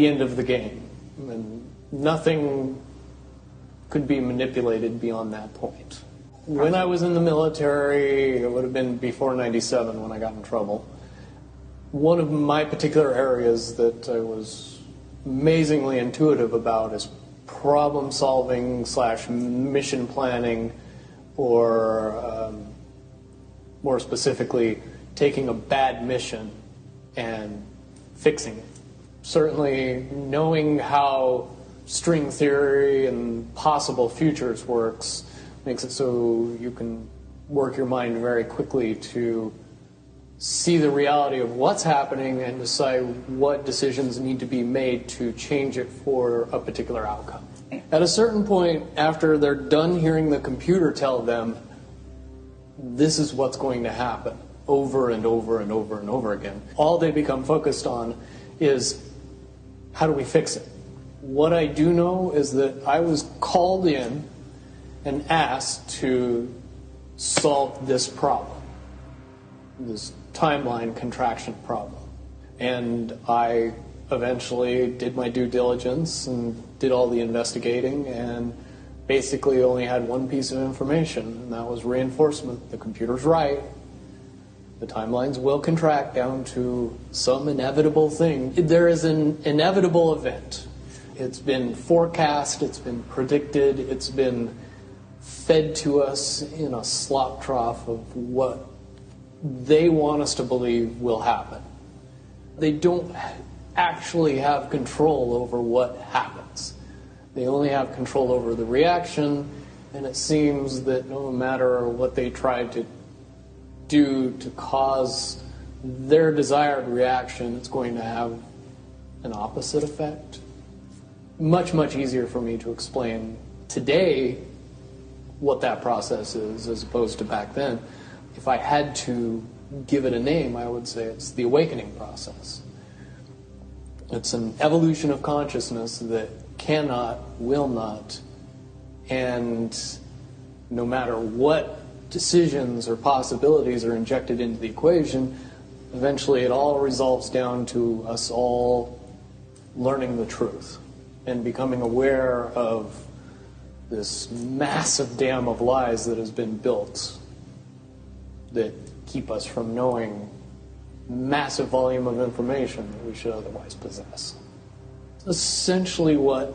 the end of the game. And nothing could be manipulated beyond that point. When I was in the military, it would have been before 97 when I got in trouble. One of my particular areas that I was amazingly intuitive about is problem solving / mission planning, or more specifically, taking a bad mission and fixing it. Certainly knowing how string theory and possible futures works makes it so you can work your mind very quickly to see the reality of what's happening and decide what decisions need to be made to change it for a particular outcome. At a certain point, after they're done hearing the computer tell them, this is what's going to happen, over and over and over and over again, all they become focused on is, how do we fix it? What I do know is that I was called in and asked to solve this problem, this timeline contraction problem. And I eventually did my due diligence and did all the investigating, and basically only had one piece of information, and that was reinforcement. The computer's right. The timelines will contract down to some inevitable thing. There is an inevitable event. It's been forecast, it's been predicted, it's been fed to us in a slop trough of what they want us to believe will happen. They don't actually have control over what happens. They only have control over the reaction, and it seems that no matter what they try to do to cause their desired reaction, it's going to have an opposite effect. Much, much easier for me to explain today what that process is as opposed to back then. If I had to give it a name, I would say it's the awakening process. It's an evolution of consciousness that cannot, will not, and no matter what decisions or possibilities are injected into the equation, eventually it all resolves down to us all learning the truth and becoming aware of this massive dam of lies that has been built that keep us from knowing massive volume of information that we should otherwise possess. Essentially what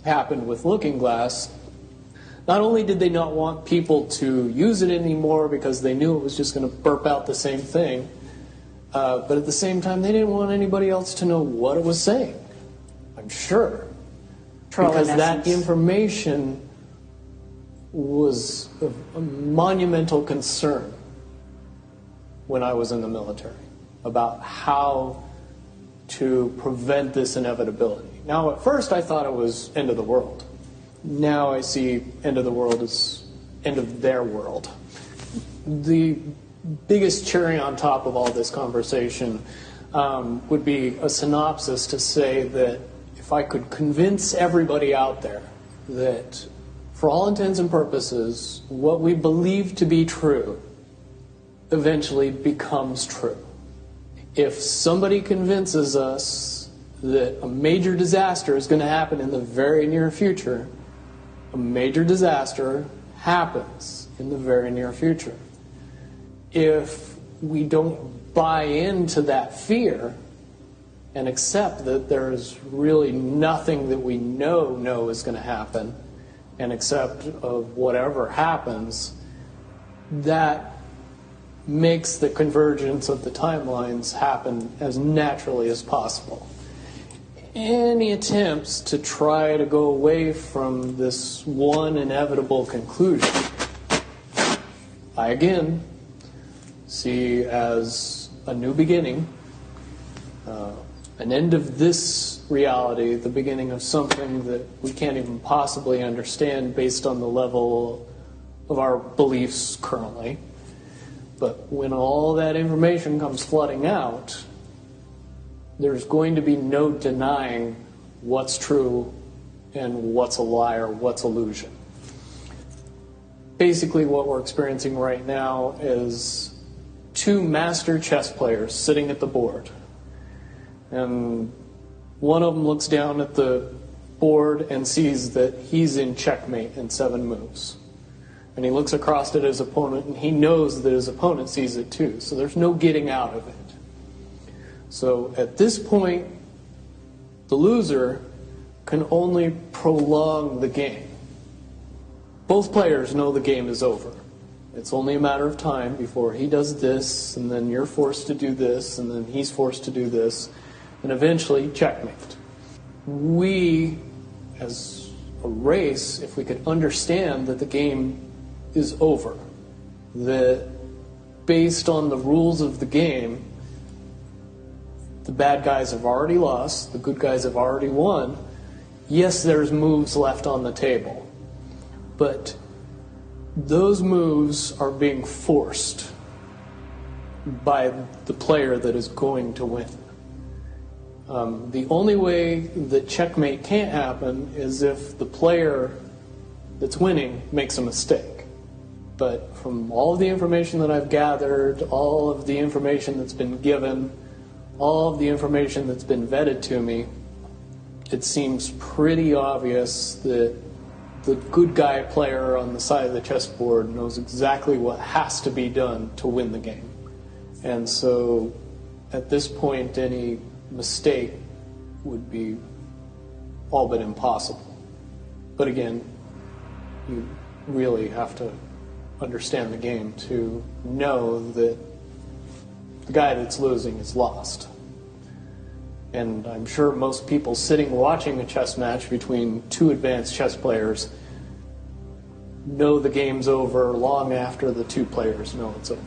happened with Looking Glass, not only did they not want people to use it anymore because they knew it was just going to burp out the same thing, but at the same time they didn't want anybody else to know what it was saying, I'm sure. Because that information was a monumental concern when I was in the military about how to prevent this inevitability. Now, at first I thought it was end of the world. Now I see end of the world as end of their world. The biggest cherry on top of all this conversation would be a synopsis to say that if I could convince everybody out there that for all intents and purposes, what we believe to be true eventually becomes true. If somebody convinces us that a major disaster is going to happen in the very near future, a major disaster happens in the very near future. If we don't buy into that fear and accept that there's really nothing that we know is going to happen, and accept of whatever happens, that makes the convergence of the timelines happen as naturally as possible. Any attempts to try to go away from this one inevitable conclusion, I again see as a new beginning, an end of this reality, the beginning of something that we can't even possibly understand based on the level of our beliefs currently. But when all that information comes flooding out, there's going to be no denying what's true and what's a lie or what's illusion. Basically what we're experiencing right now is two master chess players sitting at the board. And One of them looks down at the board and sees that he's in checkmate in 7 moves. And he looks across at his opponent, and he knows that his opponent sees it too. So there's no getting out of it. So at this point, the loser can only prolong the game. Both players know the game is over. It's only a matter of time before he does this, and then you're forced to do this, and then he's forced to do this, and eventually checkmate. We, as a race, if we could understand that the game is over, that based on the rules of the game, the bad guys have already lost, the good guys have already won. Yes, there's moves left on the table, but those moves are being forced by the player that is going to win. The only way that checkmate can't happen is if the player that's winning makes a mistake. But from all of the information that I've gathered, all of the information that's been given, all of the information that's been vetted to me, it seems pretty obvious that the good guy player on the side of the chessboard knows exactly what has to be done to win the game. And so at this point, any mistake would be all but impossible. But again, you really have to understand the game to know that the guy that's losing is lost. And I'm sure most people sitting watching a chess match between 2 advanced chess players know the game's over long after the 2 players know it's over.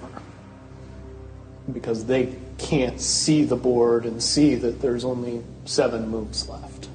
Because they can't see the board and see that there's only 7 moves left.